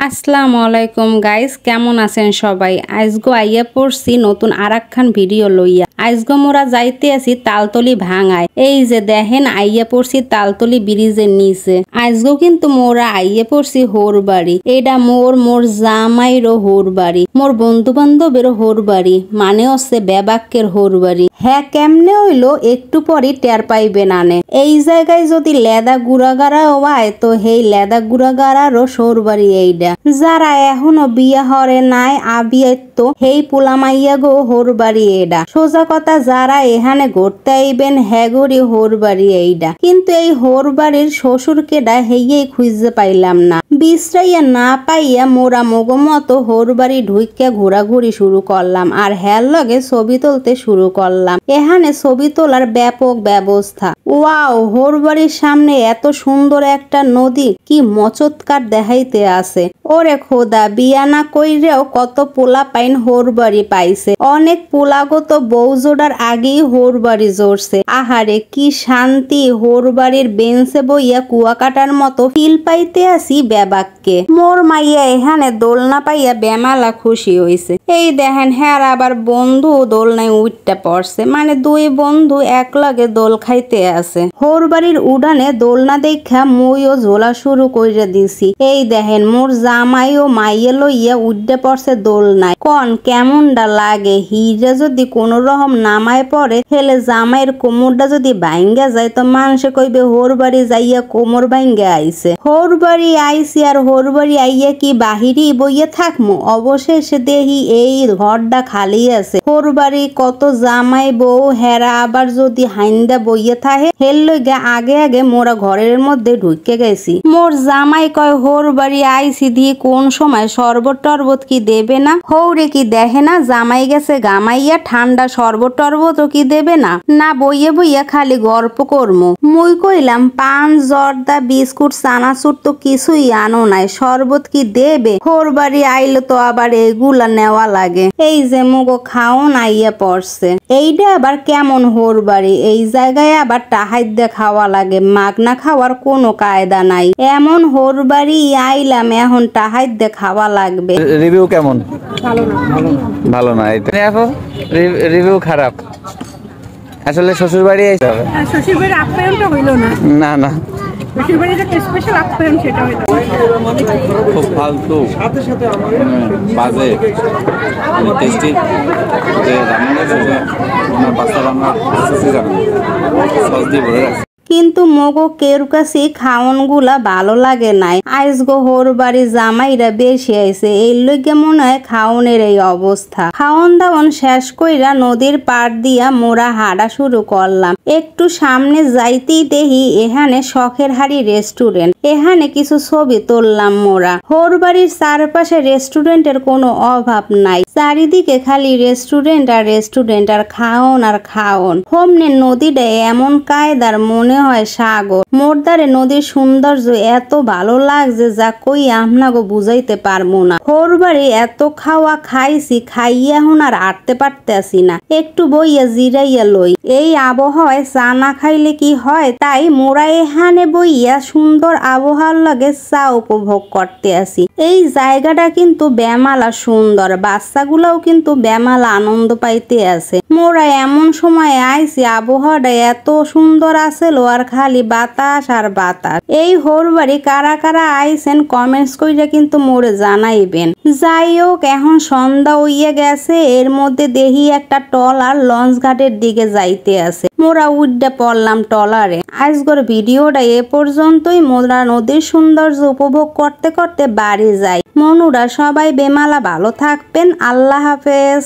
আসসালামু আলাইকুম গাইস, কেমন আছেন সবাই? আজগো আইয়া পড়ছি নতুন আরাকখান ভিডিও লইয়া। আজগো মোরা যাইতে আছি তালতলি ভাঙায়। এই যে দেখেন আইয়া পড়ছি তালতলি ব্রিজের নিচে। আজগো কিন্তু মোরা আইয়া পড়ছি হোর বাড়ি। এটা মোর জামাইরও হোর বাড়ি, মোর বন্ধু বান্ধবেরও হোর বাড়ি, মানে হচ্ছে বেবাক্কের হোর বাড়ি। হ্যাঁ, কেমনে হইলো একটু পরে টের পাইবে নানে। এই জায়গায় যদি লেদা গুড়াগাড়া হয় তো হেই লেদা গুড়াগাড়ারও হোর বাড়ি এইটা। যারা এখনো বিয়া হরে নাই আবিয়াত হেই পোলামাইয়া গো হোর বাড়ি এইডা। সোজা কথা, যারা এখানে ঘুরতে আইবেন হ্যাগরি হোর বাড়ি এইডা। কিন্তু এই হোর বাড়ির শ্বশুর কেডা হেইয়েই খুঁজতে পাইলাম না। বিশ্রাইয়া না পাইয়া মোরা মতো হোর বাড়ি ঢুইকা ঘোরাঘুরি শুরু করলাম আর হ্যার লগে ছবি তুলতে শুরু করলাম। এখানে ছবি তোলার ব্যাপক ব্যবস্থা। ওয়াও, হোর বাড়ির সামনে এত সুন্দর একটা নদী, কি মচৎকার দেখাইতে আছে। ওরে খোদা, বিয়া না কইরেও কত পোলা পাইন হোর বাড়ি পাইছে। অনেক পোলাগত বউ জোড়ার আগেই হোর বাড়ি জড়ছে। আহারে কি শান্তি! হোর বাড়ির বেঞ্চে বইয়া কুয়াকাটার মতো ফিল পাইতে আসি বেবাককে। মোর মাইয়া এখানে দোলনা পাইয়া বেমালা খুশি হইছে। এই দেখেন হ্যাঁ, আবার বন্ধু দোলনায় উঠতে পড়ছে, মানে দুই বন্ধু এক লগে দোল খাইতে আছে। হোর বাড়ির উড়ানে দোলনা দেখা মুইও ঝোলা শুরু কইরা দিছি। এই দেখেন মোর জামাই ও মাইয়া লইয়া উঠতে পড়ছে দোলনায়। কন কেমনটা লাগে? হিরা যদি কোন রকম নামায় পড়ে হেলে জামাইয়ের কোমরটা যদি ভাঙ্গা যায় তো মানুষে কইবে হোর বাড়ি যাইয়া কোমর ভাঙ্গা আইছে। হোর বাড়ি আইসি আর হোর বাড়ি আইয়া কি বাহিরি বইয়া থাকমু? অবশেষে দেখি এই ঘরটা খালি আছে। হোর বাড়ি কত জামাই বউ হেরা আবার যদি হাইন্দা বইয়া থাকে হেল লইগা আগে আগে মোরা ঘরের মধ্যে ঢুকে গেছি। মোর জামাই কয় হোর বাড়ি আইসি দিয়ে কোন সময় শরবত টরবত কি দেবে না? হৌরে কি দেখে না জামাই গেছে গামাইয়া, ঠান্ডা শরবত টরবত কি দেবে না? না বইয়া বইয়া খালি গল্প করমু। মুই কইলাম পান জর্দা বিস্কুট চানাচুর তো কিছুই আনো নাই, শরবত কি দেবে? হোর বাড়ি আইলে তো আবার এগুলা নেওয়া লাগে। এই যে মুগো খাওন আইয়া পড়ছে। এইটা আবার কেমন হোর বাড়ি? এই জায়গায় আবার টাহাইদ্যা খাওয়া লাগে, মাগনা খাওয়ার কোনো কায়দা নাই। এমন হোর বাড়ি আইলাম এখন টাহাইদ্যা খাওয়া লাগবে। রিভিউ কেমন? ভালো না। এটা এখন রিভিউ খারাপ। আসলে শ্বশুর বাড়ি আইতে হবে। শ্বশুর বাড়ির আপ্যায়নটা হইলো না। না না, শ্বশুর বাড়ির যে স্পেশাল আপ্যায়ন সেটা হইলো। খুব ফালতু বাজে টেস্টি যে রান্না করছে ওনার পাস্তা রান্না সস দিয়ে ভরে রাখছে। কিন্তু মগো কের কাছে খাওন গুলা ভালো লাগে নাই। আইসগো হোর বাড়ি জামাইরা বেশি আইছে, এই লইগে মনে হয় খাওনের এই অবস্থা। খাওন দাওন শেষ কইরা নদীর পাড় দিয়া মোরা হাঁটা শুরু করলাম। একটু সামনে যাইতেই দেখি এখানে শখের হাড়ি রেস্টুরেন্ট। এখানে কিছু ছবি তুললাম মোরা। হোর বাড়ির চারপাশে রেস্টুরেন্টের কোনো অভাব নাই, চারিদিকে খালি রেস্টুরেন্ট আর রেস্টুরেন্ট আর খাওন আর খাওন। হোমনে নদীটা এমন কায়দার মনে হয় সাগর। মোরদারে নদীর সৌন্দর্য এত ভালো লাগছে যা কই আপনাগো বুঝাইতে পারবো না। হোর বাড়ি এত খাওয়া খাইছি, খাইয়া এখন আর আটতে পারতেছি না। একটু বইয়া জিরাইয়া লই। এই আবহাওয়ায় চা না খাইলে কি হয়, তাই মোরা এখানে বইয়া সুন্দর আবহাওয়ার লগে চা উপভোগ করতে আসি। এই জায়গাটা কিন্তু বেমালা সুন্দর, বাচ্চাগুলাও কিন্তু বেমালা আনন্দ পাইতে আছে। মোরা এমন সময় আইছি আবহাওয়াটা এত সুন্দর আছে আর খালি বাতাস আর বাতাস। এই হোর বাড়ি কারা কারা আইছেন কমেন্টস কইরা কিন্তু মোরে জানাইবেন। যাই হোক, এখন সন্ধ্যা হইয়া গেছে। এর মধ্যে দেখি একটা টলার লঞ্চ ঘাটের দিকে যাইতে আছে। মোরা উড্ডা পড়লাম টলারে। আজকের ভিডিওটা এ পর্যন্তই। মোরা নদীর সৌন্দর্য উপভোগ করতে করতে বাড়ি যাই। মনুরা সবাই বেমালা ভালো থাকবেন। আল্লাহ হাফেজ।